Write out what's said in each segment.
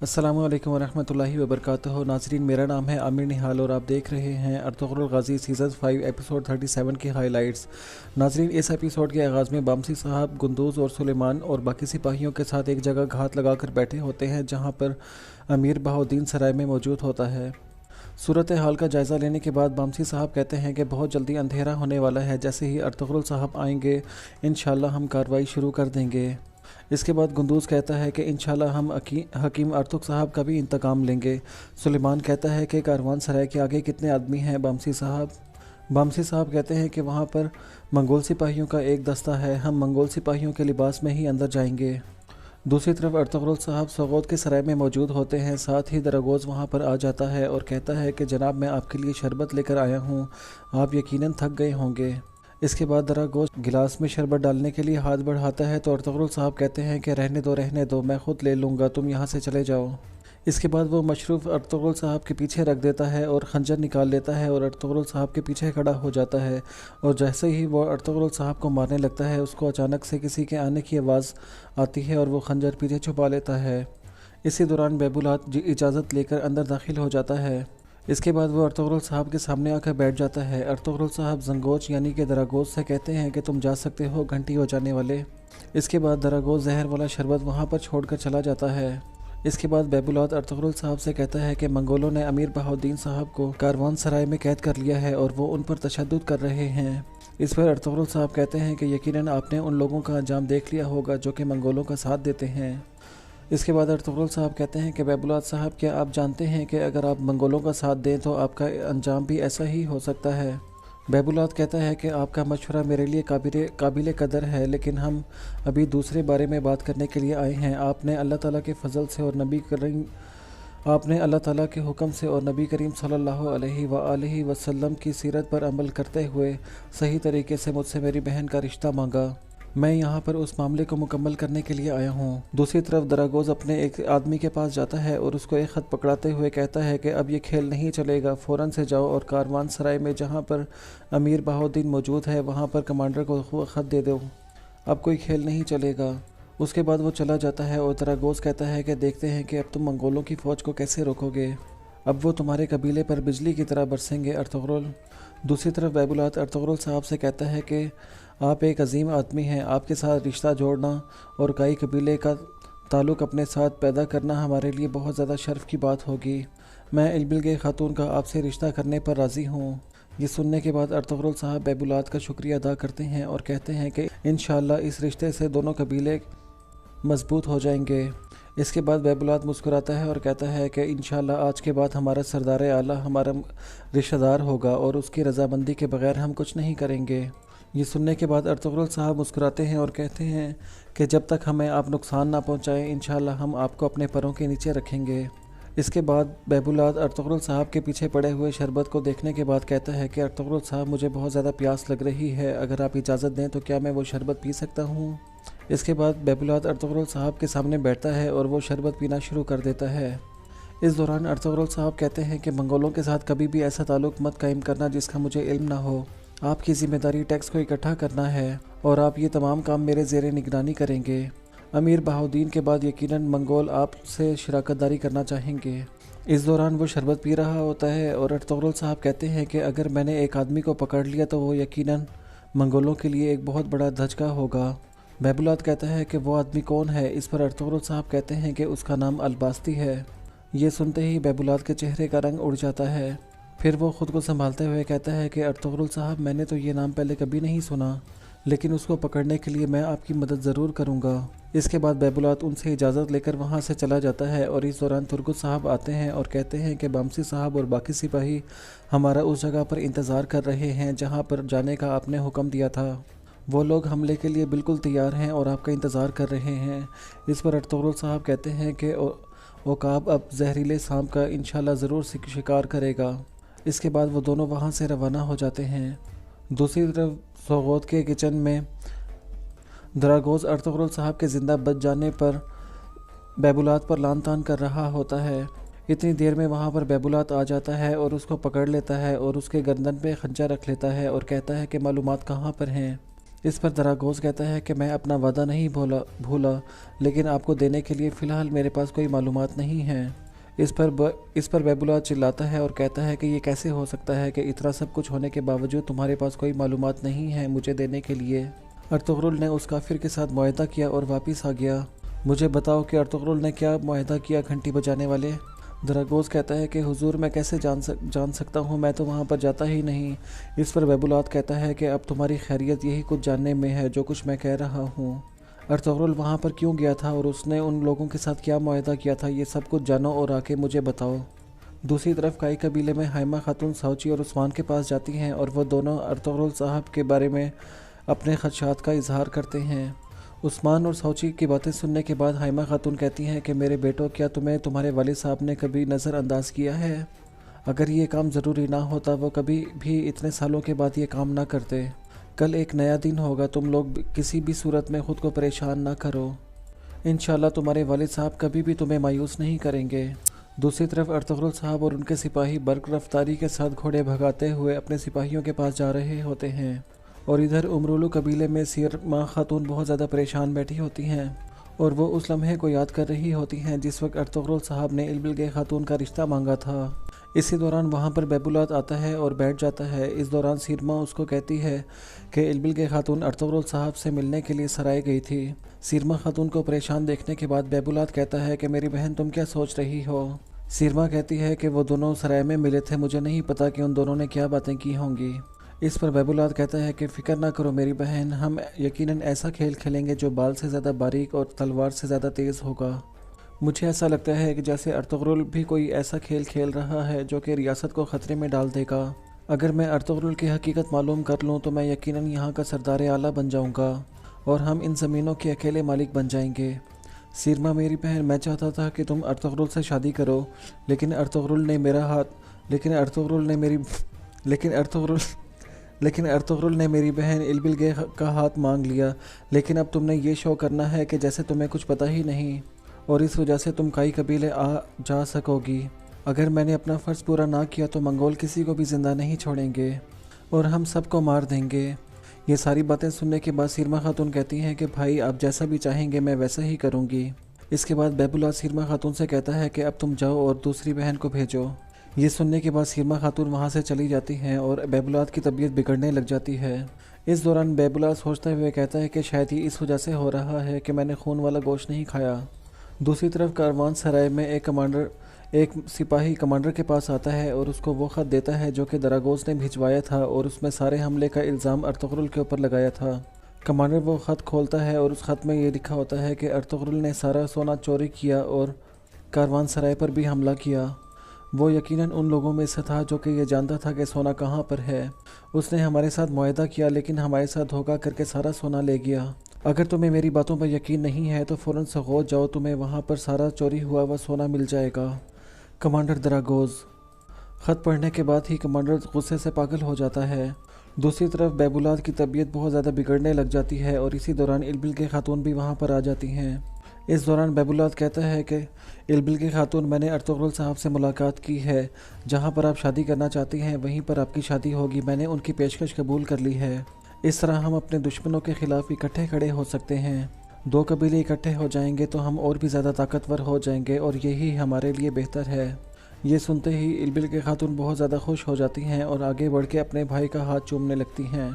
अस्सलामु अलैकुम वरहमतुल्लाहि वबरकातुहू। नाजरीन, मेरा नाम है आमिर निहाल और आप देख रहे हैं अर्तुगरुल गाज़ी सीज़न 5 एपिसोड 37 की हाइलाइट्स। नाजरीन, इस एपिसोड के आगाज़ में बामसी साहब गुंदूज़ और सुलेमान और बाकी सिपाहियों के साथ एक जगह घात लगाकर बैठे होते हैं जहां पर अमीर बहाउद्दीन सराय में मौजूद होता है। सूरत हाल का जायज़ा लेने के बाद बामसी साहब कहते हैं कि बहुत जल्दी अंधेरा होने वाला है, जैसे ही अर्तुगरुल साहब आएंगे इंशाल्लाह हम कार्रवाई शुरू कर देंगे। इसके बाद गुंदूज़ कहता है कि इंशाल्लाह हम हकीम अर्तुग साहब का भी इंतकाम लेंगे। सुलेमान कहता है कि कारवान सराय के आगे कितने आदमी हैं बामसी साहब कहते हैं कि वहाँ पर मंगोल सिपाहियों का एक दस्ता है, हम मंगोल सिपाहियों के लिबास में ही अंदर जाएंगे। दूसरी तरफ अर्तुगरुल साहब सोगोद के सराय में मौजूद होते हैं। साथ ही दरागोज़ वहाँ पर आ जाता है और कहता है कि जनाब, मैं आपके लिए शरबत लेकर आया हूँ, आप यकीनन थक गए होंगे। इसके बाद दरागोज़ गिलास में शरबत डालने के लिए हाथ बढ़ाता है तो अर्तुगरुल साहब कहते हैं कि रहने दो, मैं ख़ुद ले लूँगा, तुम यहाँ से चले जाओ। इसके बाद वो मशरूफ़ अर्तुगरुल साहब के पीछे रख देता है और खंजर निकाल लेता है और अर्तुगरुल साहब के पीछे खड़ा हो जाता है। और जैसे ही वो अर्तुगरुल साहब को मारने लगता है, उसको अचानक से किसी के आने की आवाज़ आती है और वो खंजर पीछे छुपा लेता है। इसी दौरान बैबुलात इजाज़त लेकर अंदर दाखिल हो जाता है। इसके बाद वो अर्तुगरुल साहब के सामने आकर बैठ जाता है। अर्तुगरुल साहब जंगोच यानी कि दरागोज़ से कहते हैं कि तुम जा सकते हो, घंटी हो जाने वाले। इसके बाद दरागोज़ जहर वाला शरबत वहाँ पर छोड़कर चला जाता है। इसके बाद बैबुलात अर्तुगरुल साहब से कहता है कि मंगोलों ने अमीर बहाउद्दीन साहब को कारवान सराय में कैद कर लिया है और वो उन पर तशद्दुद कर रहे हैं। इस पर अर्तुगरुल साहब कहते हैं कि यकीनन आपने उन लोगों का अंजाम देख लिया होगा जो कि मंगोलों का साथ देते हैं। इसके बाद अर्तुगरुल साहब कहते हैं कि बैबुलात साहब, क्या आप जानते हैं कि अगर आप मंगोलों का साथ दें तो आपका अंजाम भी ऐसा ही हो सकता है। बैबुलात कहता है कि आपका मशवरा मेरे लिए काबिल कदर है, लेकिन हम अभी दूसरे बारे में बात करने के लिए आए हैं। आपने अल्लाह ताला के फजल से और नबी करीम सल्लल्लाहु अलैहि वसल्लम की सीरत पर अमल करते हुए सही तरीके से मुझसे मेरी बहन का रिश्ता मांगा। मैं यहाँ पर उस मामले को मुकम्मल करने के लिए आया हूँ। दूसरी तरफ दरागोज़ अपने एक आदमी के पास जाता है और उसको एक ख़त पकड़ाते हुए कहता है कि अब ये खेल नहीं चलेगा, फ़ौरन से जाओ और कारवान सराय में जहाँ पर अमीर बहाउद्दीन मौजूद है वहाँ पर कमांडर को ख़त दे दो, अब कोई खेल नहीं चलेगा। उसके बाद वो चला जाता है और दरागोज़ कहता है कि देखते हैं कि अब तुम मंगोलों की फ़ौज को कैसे रोकोगे, अब वो तुम्हारे कबीले पर बिजली की तरह बरसेंगे अर्तुगरुल। दूसरी तरफ बैबुलात अर्तुगरुल साहब से कहता है कि आप एक अजीम आदमी हैं, आपके साथ रिश्ता जोड़ना और कई कबीले का ताल्लुक़ अपने साथ पैदा करना हमारे लिए बहुत ज़्यादा शर्फ़ की बात होगी। मैं इल्बिलगे खातून का आपसे रिश्ता करने पर राज़ी हूँ। ये सुनने के बाद अर्तुगरुल साहब बैबुलात का शुक्रिया अदा करते हैं और कहते हैं कि इंशाअल्लाह इस रिश्ते से दोनों कबीले मजबूत हो जाएंगे। इसके बाद बैबुलात मुस्कुराता है और कहता है कि इंशाअल्लाह आज के बाद हमारा सरदार आला हमारा रिश्तेदार होगा और उसकी रजामंदी के बगैर हम कुछ नहीं करेंगे। ये सुनने के बाद अर्तुगरुल साहब मुस्कुराते हैं और कहते हैं कि जब तक हमें आप नुकसान ना पहुंचाएं, इंशाअल्लाह हम आपको अपने पैरों के नीचे रखेंगे। इसके बाद बैबुलात अर्तुगरुल साहब के पीछे पड़े हुए शरबत को देखने के बाद कहता है कि अर्तुगरुल साहब, मुझे बहुत ज़्यादा प्यास लग रही है, अगर आप इजाज़त दें तो क्या मैं वो शरबत पी सकता हूँ। इसके बाद बैबुलात अर्तुगरुल साहब के सामने बैठता है और वो शरबत पीना शुरू कर देता है। इस दौरान अर्तुगरुल साहब कहते हैं कि मंगोलों के साथ कभी भी ऐसा ताल्लुक़ मत कायम करना जिसका मुझे इल्म ना हो। आपकी ज़िम्मेदारी टैक्स को इकट्ठा करना है और आप ये तमाम काम मेरे ज़ेरे निगरानी करेंगे। अमीर बहाउद्दीन के बाद यकीनन मंगोल आपसे शराकत दारी करना चाहेंगे। इस दौरान वो शरबत पी रहा होता है और अर्तुगरुल साहब कहते हैं कि अगर मैंने एक आदमी को पकड़ लिया तो वो यकीनन मंगोलों के लिए एक बहुत बड़ा धचका होगा। बैबुलात कहता है कि वो आदमी कौन है। इस पर अर्तुगरुल साहब कहते हैं कि उसका नाम अलबास्ती है। ये सुनते ही बैबुलात के चेहरे का रंग उड़ जाता है। फिर वो ख़ुद को संभालते हुए कहता है कि अर्तुगरुल साहब, मैंने तो ये नाम पहले कभी नहीं सुना, लेकिन उसको पकड़ने के लिए मैं आपकी मदद ज़रूर करूँगा। इसके बाद बैबुलात उनसे इजाज़त लेकर वहाँ से चला जाता है और इस दौरान तुर्गुत साहब आते हैं और कहते हैं कि बामसी साहब और बाकी सिपाही हमारा उस जगह पर इंतज़ार कर रहे हैं जहाँ पर जाने का आपने हुक्म दिया था। वो लोग हमले के लिए बिल्कुल तैयार हैं और आपका इंतज़ार कर रहे हैं। इस पर अर्तुगरुल साहब कहते हैं कि ओकाब अब जहरीले सांप का इंशाल्लाह ज़रूर शिकार करेगा। इसके बाद वो दोनों वहाँ से रवाना हो जाते हैं। दूसरी तरफ सोगोद के किचन में दरागोज़ अर्तुगरुल साहब के ज़िंदा बच जाने पर बैबुलात पर लान तान कर रहा होता है। इतनी देर में वहाँ पर बैबुलात आ जाता है और उसको पकड़ लेता है और उसके गर्दन पे खंजर रख लेता है और कहता है कि मालूमात कहाँ पर हैं। اس پر دراگوز کہتا ہے کہ میں اپنا وعدہ نہیں بھولا لیکن آپ کو دینے کے لیے فی الحال میرے پاس کوئی معلومات نہیں ہیں۔ اس پر بیبولات چلاتا ہے اور کہتا ہے کہ یہ کیسے ہو سکتا ہے کہ اتنا سب کچھ ہونے کے باوجود تمہارے پاس کوئی معلومات نہیں ہیں مجھے دینے کے لیے۔ ارطغرل نے اس کافر کے ساتھ معاہدہ کیا اور واپس آ گیا۔ مجھے بتاؤ کہ ارطغرل نے کیا معاہدہ کیا گھنٹی بجانے والے؟ دراگوز کہتا ہے کہ حضور میں کیسے جان سکتا ہوں، میں تو وہاں پر جاتا ہی نہیں۔ اس پر بیبولات کہتا ہے کہ اب تمہاری خیریت یہی کچھ جاننے میں ہے جو کچھ میں کہہ رہا ہوں۔ ارطغرل وہاں پر کیوں گیا تھا اور اس نے ان لوگوں کے ساتھ کیا معاہدہ کیا تھا، یہ سب کچھ جانو اور آ کے مجھے بتاؤ۔ دوسری طرف کائی قبیلے میں حائمہ خاتون ساوچی اور عثمان کے پاس جاتی ہیں اور وہ دونوں ارطغرل صاحب کے بارے میں اپنے خدشات کا اظہار کرتے ہیں۔ عثمان اور ساوچی کی باتیں سننے کے بعد حائمہ خاتون کہتی ہیں کہ میرے بیٹو، کیا تمہیں تمہارے والد صاحب نے کبھی نظر انداز کیا ہے؟ اگر یہ کام ضروری نہ ہوتا وہ کبھی بھی اتنے سالوں کے بعد یہ کام نہ کرتے۔ کل ایک نیا دن ہوگا، تم لوگ کسی بھی صورت میں خود کو پریشان نہ کرو، انشاءاللہ تمہارے والد صاحب کبھی بھی تمہیں مایوس نہیں کریں گے۔ دوسری طرف ارطغرل صاحب اور ان کے سپاہی برق رفتاری کے ساتھ گھوڑے بھگاتے ہوئے اپنے سپاہیوں کے پاس جا رہے ہوتے ہیں، اور ادھر امرولو قبیلے میں سیرما خاتون بہت زیادہ پریشان بیٹھی ہوتی ہیں اور وہ اس لمحے کو یاد کر رہی ہوتی ہیں جس وقت ارطغرل صاحب نے البلگے خاتون کا رشتہ مانگا تھا۔ اسی دوران وہاں پر بیبولات آتا ہے اور بیٹھ جاتا ہے۔ اس دوران سیرما اس کو کہتی ہے کہ البلگے خاتون ارطغرل صاحب سے ملنے کے لیے سرائے گئی تھی۔ سیرما خاتون کو پریشان دیکھنے کے بعد بیبولات کہتا ہے کہ میری بہن تم کیا سوچ رہی ہو؟ سیرما کہتی ہے کہ وہ دونوں سرائے میں ملے تھے، مجھے نہیں پتا کہ ان دونوں نے کیا باتیں کی ہوں گی۔ اس پر بیبولات کہتا ہے کہ فکر نہ کرو میری بہن، ہم یقیناً ایسا کھیل کھیلیں گے جو بال سے زیادہ باریک اور تلوار سے زیادہ تیز ہوگا۔ مجھے ایسا لگتا ہے کہ جیسے ارطغرل بھی کوئی ایسا کھیل کھیل رہا ہے جو کہ ریاست کو خطرے میں ڈال دے گا۔ اگر میں ارطغرل کی حقیقت معلوم کر لوں تو میں یقیناً یہاں کا سردار اعلیٰ بن جاؤں گا اور ہم ان زمینوں کے اکیلے مالک بن جائیں گے۔ سیرما میری بہن، میں چاہتا تھا کہ تم ارطغرل سے شادی کرو، لیکن ارطغرل نے میری بہن البلگے کا ہاتھ مانگ لیا۔ لیکن اب تم نے یہ شو کرنا ہے کہ جیسے تمہیں کچھ پتہ ہی نہیں، اور اس وجہ سے تم کئی قبیلے آ جا سکو گی۔ اگر میں نے اپنا فرض پورا نہ کیا تو منگول کسی کو بھی زندہ نہیں چھوڑیں گے اور ہم سب کو مار دیں گے۔ یہ ساری باتیں سننے کے بعد سیرما خاتون کہتی ہیں کہ بھائی آپ جیسا بھی چاہیں گے میں ویسا ہی کروں گی۔ اس کے بعد بیبولات سیرما خاتون سے کہتا ہے کہ اب تم جاؤ اور دوسری بہن کو بھیجو۔ یہ سننے کے بعد سیرما خاتون وہاں سے چلی جاتی ہیں اور بیبولات کی طبیعت بگڑنے لگ جاتی ہے۔ اس دوران بیبولات سوچتے ہوئے کہتا ہے کہ شاید یہ اس وجہ سے ہو رہا ہے کہ میں نے خون والا گوشت نہیں کھایا۔ دوسری طرف کاروان سرائے میں ایک سپاہی کمانڈر کے پاس آتا ہے اور اس کو وہ خط دیتا ہے جو کہ دراگوز نے بھجوایا تھا اور اس میں سارے حملے کا الزام ارطغرل کے اوپر لگایا تھا۔ کمانڈر وہ خط کھولتا ہے اور اس خط میں یہ لکھا ہوتا ہے کہ ارطغرل نے سارا سونا چوری کیا اور کاروان سرائے پر بھی حملہ کیا۔ وہ یقیناً ان لوگوں میں سے تھا جو کہ یہ جانتا تھا کہ سونا کہاں پر ہے۔ اس نے ہمارے ساتھ معاہدہ کیا لیکن ہمارے ساتھ دھوکہ کر کے سارا سونا لے گیا۔ اگر تمہیں میری باتوں پر یقین نہیں ہے تو فوراً سغوت جاؤ، تمہیں وہاں پر سارا چوری ہوا وہ سونا مل جائے گا۔ کمانڈر دراگوز۔ خط پڑھنے کے بعد ہی کمانڈر غصے سے پاگل ہو جاتا ہے۔ دوسری طرف بیبولات کی طبیعت بہت زیادہ بگڑنے لگ جاتی ہے اور اسی دوران البلگے خاتون بھی وہاں پر آ جاتی ہیں۔ اس دوران بیبولات کہتا ہے کہ البلگے خاتون، میں نے ارطغرل صاحب سے ملاقات کی ہے، جہاں پر آپ شادی کرنا چاہتی ہیں وہیں پر آپ کی شادی ہوگی، میں نے ان کی پیشکش قبول کر لی ہے۔ اس طرح ہم اپنے دشمنوں کے خلاف اکٹھے کھڑے ہو سکتے ہیں۔ دو قبیلے اکٹھے ہو جائیں گے تو ہم اور بھی زیادہ طاقتور ہو جائیں گے اور یہی ہمارے لیے بہتر ہے۔ یہ سنتے ہی البلگے خاتون بہت زیادہ خوش ہو جاتی ہیں اور آگے بڑھ کے اپنے بھائی کا ہاتھ چومنے لگتی ہیں۔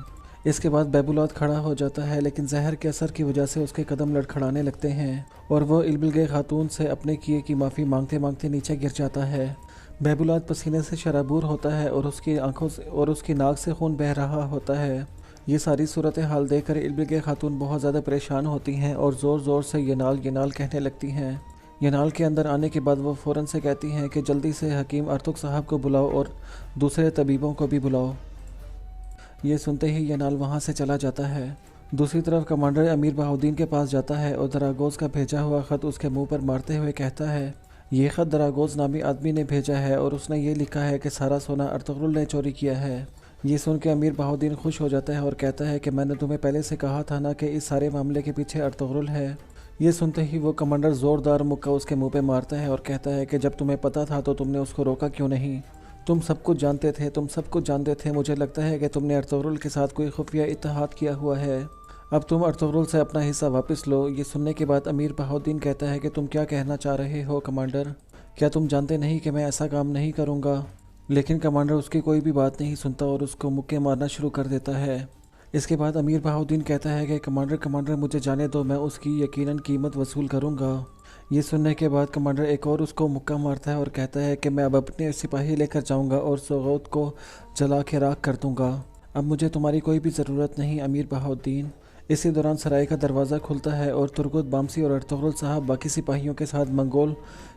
اس کے بعد بیبولات کھڑا ہو جاتا ہے لیکن زہر کے اثر کی وجہ سے اس کے قدم لڑکھڑانے لگتے ہیں اور وہ البلگے خاتون سے اپنے کیے کی معافی مانگتے مانگتے نیچے گر جاتا ہے۔ بیبولات پسینے سے شرابور ہوتا ہے اور اس کی آنکھوں سے اور اس کی ناک سے خون بہہ رہا ہوتا ہے۔ یہ ساری صورتحال دیکھ کر البلگے خاتون بہت زیادہ پریشان ہوتی ہیں اور زور زور سے ینال ینال کہنے لگتی ہیں۔ ینال کے اندر آنے کے بعد وہ فوراً سے کہتی ہیں کہ جلدی سے حکیم ارطغ صاحب کو بلاؤ اور دوسرے طبیبوں کو بھی بلاؤ۔ یہ سنتے ہی ینال وہاں سے چلا جاتا ہے۔ دوسری طرف کمانڈر امیر بہاؤدین کے پاس جاتا ہے اور دراگوز کا بھیجا ہوا خط اس کے منہ پر مارتے ہوئے کہتا ہے، یہ خط دراگوز نامی آدمی نے بھیجا ہے اور اس نے یہ لکھا ہے کہ سارا سونا ارطغرل نے چوری کیا ہے۔ یہ سن کے امیر بہاؤدین خوش ہو جاتا ہے اور کہتا ہے کہ میں نے تمہیں پہلے سے کہا تھا نا کہ اس سارے معاملے کے پیچھے ارطغرل ہے۔ یہ سنتے ہی وہ کمانڈر زوردار مکہ اس کے منہ پہ مارتا ہے اور کہتا ہے کہ جب تمہیں پتا تھا تو تم نے اس کو روکا کیوں نہیں؟ تم سب کچھ جانتے تھے، مجھے لگتا ہے کہ تم نے ارطغرل کے ساتھ کوئی خفیہ اتحاد کیا ہوا ہے۔ अब तुम अर्तुगरुल से अपना हिस्सा वापस लो। ये सुनने के बाद अमीर बहाउद्दीन कहता है कि तुम क्या कहना चाह रहे हो कमांडर? क्या तुम जानते नहीं कि मैं ऐसा काम नहीं करूँगा? लेकिन कमांडर उसकी कोई भी बात नहीं सुनता और उसको मुक्के मारना शुरू कर देता है। इसके बाद अमीर बहाउद्दीन कहता है कि कमांडर मुझे जाने दो, मैं उसकी यकीनन कीमत वसूल करूँगा। ये सुनने के बाद कमांडर एक और उसको मुक्का मारता है और कहता है कि मैं अब अपने सिपाही लेकर जाऊँगा और सोगौत को जला के राख कर दूँगा। अब मुझे तुम्हारी कोई भी ज़रूरत नहीं अमीर बहाउद्दीन। इसी दौरान सराय का दरवाज़ा खुलता है और तुर्गुत बामसी और अर्तुगरुल साहब बाकी सिपाहियों के साथ मंगोल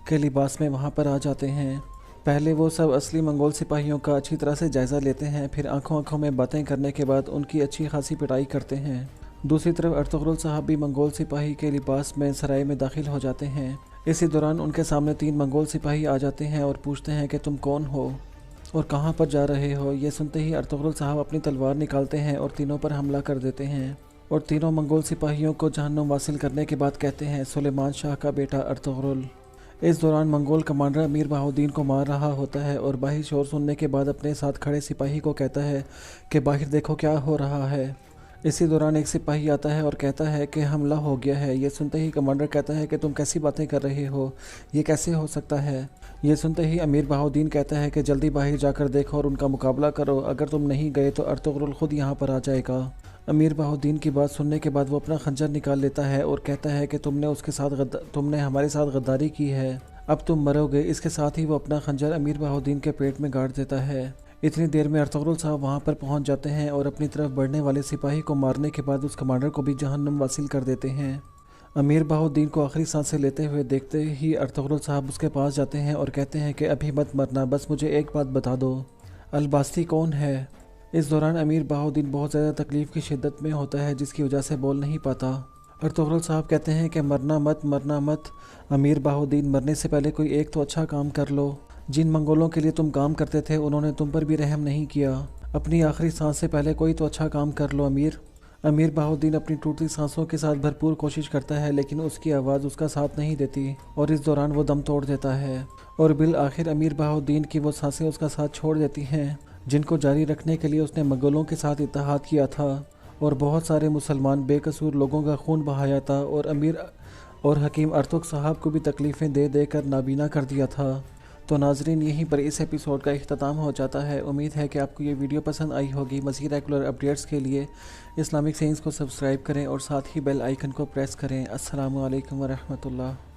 के लिबास में वहाँ पर आ जाते हैं। पहले वो सब असली मंगोल सिपाहियों का अच्छी तरह से जायज़ा लेते हैं, फिर आंखों आंखों में बातें करने के बाद उनकी अच्छी खासी पिटाई करते हैं। दूसरी तरफ अर्तुगरुल साहब भी मंगोल सिपाही के लिबास में सराय में दाखिल हो जाते हैं। इसी दौरान उनके सामने 3 मंगोल सिपाही आ जाते हैं और पूछते हैं कि तुम कौन हो और कहाँ पर जा रहे हो। ये सुनते ही अर्तुगरुल साहब अपनी तलवार निकालते हैं और तीनों पर हमला कर देते हैं और तीनों मंगोल सिपाहियों को जहन्नुम वासिल करने के बाद कहते हैं, सुलेमान शाह का बेटा अर्तुगरुल। इस दौरान मंगोल कमांडर अमीर बहाउद्दीन को मार रहा होता है और बाहर शोर सुनने के बाद अपने साथ खड़े सिपाही को कहता है कि बाहर देखो क्या हो रहा है। इसी दौरान एक सिपाही आता है और कहता है कि हमला हो गया है। ये सुनते ही कमांडर कहता है कि तुम कैसी बातें कर रहे हो, ये कैसे हो सकता है। ये सुनते ही अमीर बहाउद्दीन कहता है कि जल्दी बाहर जाकर देखो और उनका मुकाबला करो, अगर तुम नहीं गए तो अर्तुगरुल खुद यहाँ पर आ जाएगा। अमीर बहाउद्दीन की बात सुनने के बाद वो अपना खंजर निकाल लेता है और कहता है कि तुमने हमारे साथ गद्दारी की है, अब तुम मरोगे। इसके साथ ही वो अपना खंजर अमीर बहाउद्दीन के पेट में गाड़ देता है। इतनी देर में अर्तुगरुल साहब वहाँ पर पहुँच जाते हैं और अपनी तरफ बढ़ने वाले सिपाही को मारने के बाद उस कमांडर को भी जहन्नुम वासिल कर देते हैं। अमीर बहाउद्दीन को आखिरी सांसें लेते हुए देखते ही अर्तुगरुल साहब उसके पास जाते हैं और कहते हैं कि अभी मत मरना, बस मुझे एक बात बता दो, अलबास्ती कौन है। इस दौरान अमीर बहाउद्दीन बहुत ज़्यादा तकलीफ़ की शिद्दत में होता है, जिसकी वजह से बोल नहीं पाता। अर्तुगरुल साहब कहते हैं कि मरना मत। अमीर बहाउद्दीन, मरने से पहले कोई एक तो अच्छा काम कर लो। जिन मंगोलों के लिए तुम काम करते थे उन्होंने तुम पर भी रहम नहीं किया। अपनी आखिरी सांस से पहले कोई तो अच्छा काम कर लो अमीर बहाउद्दीन अपनी टूटती सांसों के साथ भरपूर कोशिश करता है, लेकिन उसकी आवाज़ उसका साथ नहीं देती और इस दौरान वो दम तोड़ देता है और बिल आखिर अमीर बहाउद्दीन की वो सांसें उसका साथ छोड़ देती हैं, जिनको जारी रखने के लिए उसने मंगोलों के साथ इत्तेहाद किया था और बहुत सारे मुसलमान बेकसूर लोगों का खून बहाया था और अमीर और हकीम अर्तुग साहब को भी तकलीफ़ें दे दे कर नाबीना कर दिया था। तो नाजरीन, यहीं पर इस एपिसोड का इख्तिताम हो जाता है। उम्मीद है कि आपको ये वीडियो पसंद आई होगी। मज़ीद रेगुलर अपडेट्स के लिए इस्लामिक साइंस को सब्सक्राइब करें और साथ ही बेल आइकन को प्रेस करें। अस्सलामु अलैकुम व रहमतुल्लाह।